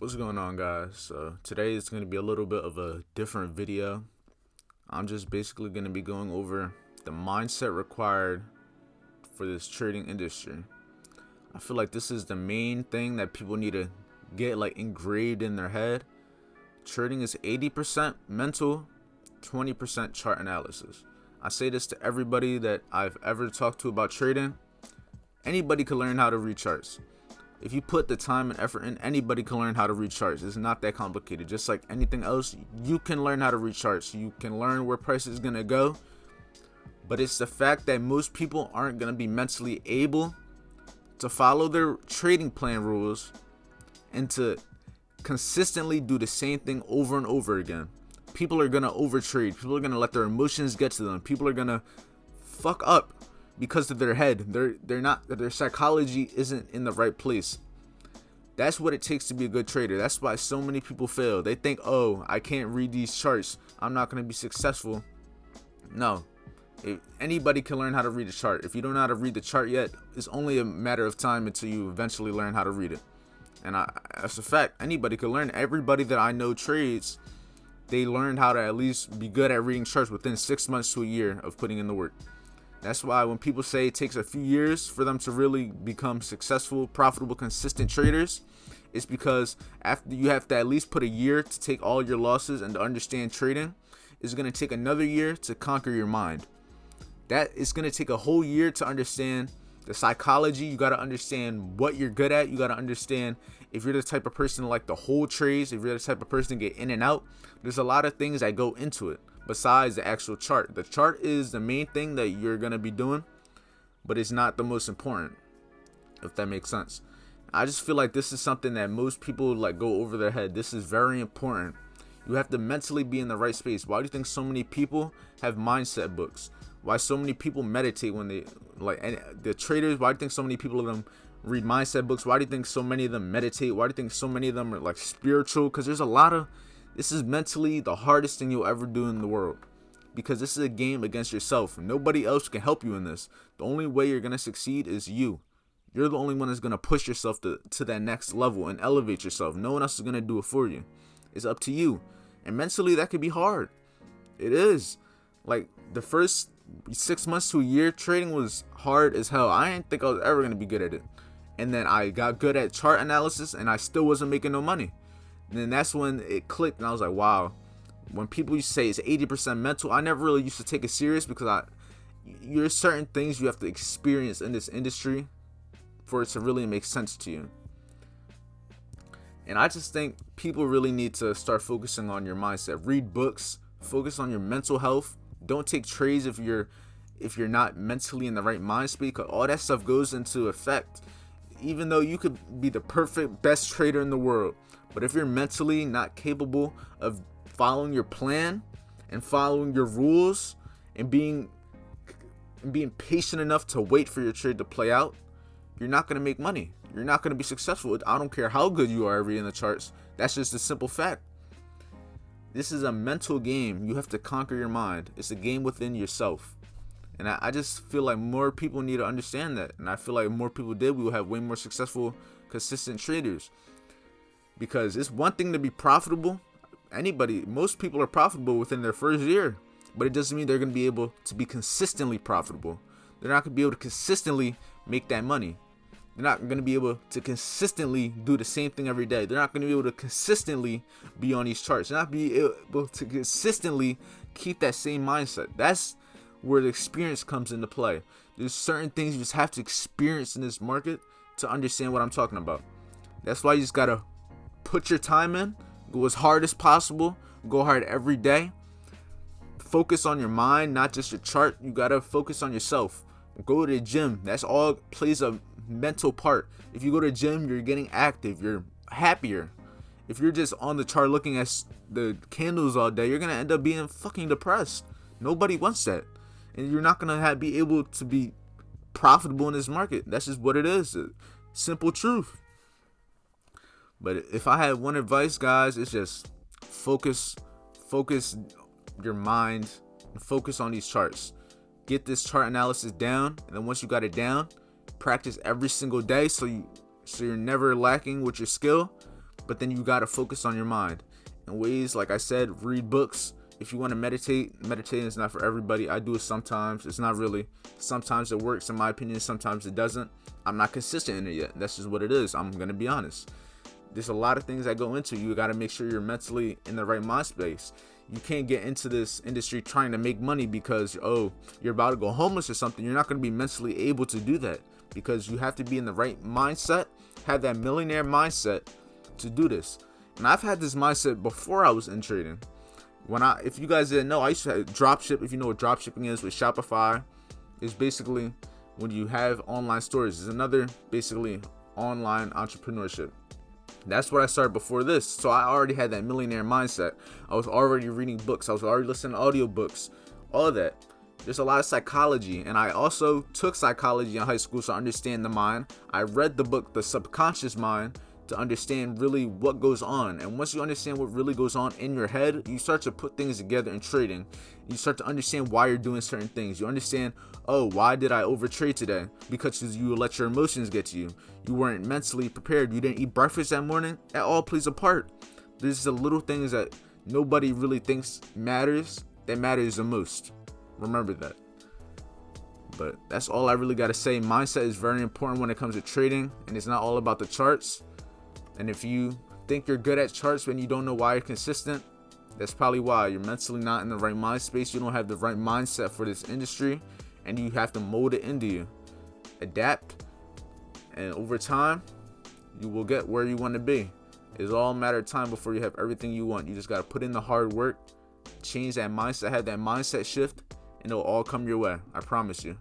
What's going on, guys? So today is going to be a little bit of a different video. I'm just basically going to be going over the mindset required for this trading industry. I feel like this is the main thing that people need to get like engraved in their head. Trading is 80% mental, 20% chart analysis. I say this to everybody that I've ever talked to about trading. Anybody can learn how to read charts. If you put the time and effort in, anybody can learn how to read charts. It's not that complicated. Just like anything else, you can learn how to read charts. You can learn where price is going to go. But it's the fact that most people aren't going to be mentally able to follow their trading plan rules and to consistently do the same thing over and over again. People are going to overtrade. People are going to let their emotions get to them. People are going to fuck up because of their head. Their psychology isn't in the right place. That's what it takes to be a good trader. That's why so many people fail. They think, oh, I can't read these charts, I'm not going to be successful. No. If anybody can learn how to read a chart. If you don't know how to read the chart yet, it's only a matter of time until you eventually learn how to read it. And that's a fact. Anybody can learn. Everybody that I know trades, they learned how to at least be good at reading charts within 6 months to a year of putting in the work. That's why when people say it takes a few years for them to really become successful, profitable, consistent traders, it's because after you have to at least put a year to take all your losses and to understand trading. It's going to take another year to conquer your mind. That is going to take a whole year to understand the psychology. You got to understand what you're good at. You got to understand if you're the type of person to like the whole trades, if you're the type of person to get in and out. There's a lot of things that go into it besides the actual chart. The chart is the main thing that you're going to be doing, but it's not the most important, if that makes sense. I just feel like this is something that most people like go over their head. This is very important. You have to mentally be in the right space. Why do you think so many people have mindset books? Why so many people meditate when they like, and the traders, why do you think so many people of them read mindset books? Why do you think so many of them meditate? Why do you think so many of them are like spiritual? Because there's a lot of, this is mentally the hardest thing you'll ever do in the world, because this is a game against yourself. Nobody else can help you in this. The only way you're going to succeed is you. You're the only one that's going to push yourself to that next level and elevate yourself. No one else is going to do it for you. It's up to you. And mentally, that could be hard. It is. Like the first 6 months to a year, trading was hard as hell. I didn't think I was ever going to be good at it. And then I got good at chart analysis and I still wasn't making no money. And then that's when it clicked and I was like, wow. When people used to say it's 80% mental, I never really used to take it serious because there's certain things you have to experience in this industry for it to really make sense to you. And I just think people really need to start focusing on your mindset. Read books, focus on your mental health. Don't take trades if you're not mentally in the right mind space, because all that stuff goes into effect. Even though you could be the perfect best trader in the world, but if you're mentally not capable of following your plan and following your rules and being patient enough to wait for your trade to play out, you're not going to make money. You're not going to be successful. I don't care how good you are at reading the charts. That's just a simple fact. This is a mental game. You have to conquer your mind. It's a game within yourself. And I just feel like more people need to understand that. And I feel like more people did, we will have way more successful, consistent traders. Because it's one thing to be profitable. Most people are profitable within their first year. But it doesn't mean they're going to be able to be consistently profitable. They're not going to be able to consistently make that money. They're not going to be able to consistently do the same thing every day. They're not going to be able to consistently be on these charts. They're not be able to consistently keep that same mindset. That's where the experience comes into play. There's certain things you just have to experience in this market to understand what I'm talking about. That's why you just got to put your time in, go as hard as possible, go hard every day. Focus on your mind, not just your chart. You got to focus on yourself. Go to the gym. That's all plays a mental part. If you go to the gym, you're getting active, you're happier. If you're just on the chart looking at the candles all day, you're going to end up being fucking depressed. Nobody wants that. And you're not going to be able to be profitable in this market. That's just what it is. Simple truth. But if I had one advice, guys, it's just focus your mind and focus on these charts. Get this chart analysis down, and then once you got it down, practice every single day so you're never lacking with your skill. but then you got to focus on your mind in ways, like I said, read books. If you want to meditate, meditating is not for everybody. I do it sometimes. It's not really. Sometimes it works in my opinion, sometimes it doesn't. I'm not consistent in it yet. That's just what it is. I'm going to be honest. There's a lot of things that go into. You got to make sure you're mentally in the right mind space. You can't get into this industry trying to make money because, you're about to go homeless or something. You're not going to be mentally able to do that, because you have to be in the right mindset, have that millionaire mindset to do this. And I've had this mindset before I was in trading. If you guys didn't know, I used to drop ship. If you know what drop shipping is with Shopify, it's basically when you have online stores. It's another basically online entrepreneurship. That's what I started before this. So I already had that millionaire mindset. I was already reading books. I was already listening to audiobooks, all of that. There's a lot of psychology, and I also took psychology in high school, so I understand the mind. I read the book, The Subconscious Mind, to understand really what goes on. And once you understand what really goes on in your head, you start to put things together in trading. You start to understand why you're doing certain things. You understand, why did I overtrade today? Because you let your emotions get to you. You weren't mentally prepared. You didn't eat breakfast that morning. That all plays a part. There's the little things that nobody really thinks matters that matters the most. Remember that. But that's all I really got to say. Mindset is very important when it comes to trading, and it's not all about the charts. And if you think you're good at charts when you don't know why you're consistent, that's probably why. You're mentally not in the right mind space. You don't have the right mindset for this industry, and you have to mold it into you. Adapt, and over time, you will get where you want to be. It's all a matter of time before you have everything you want. You just got to put in the hard work, change that mindset, have that mindset shift, and it'll all come your way. I promise you.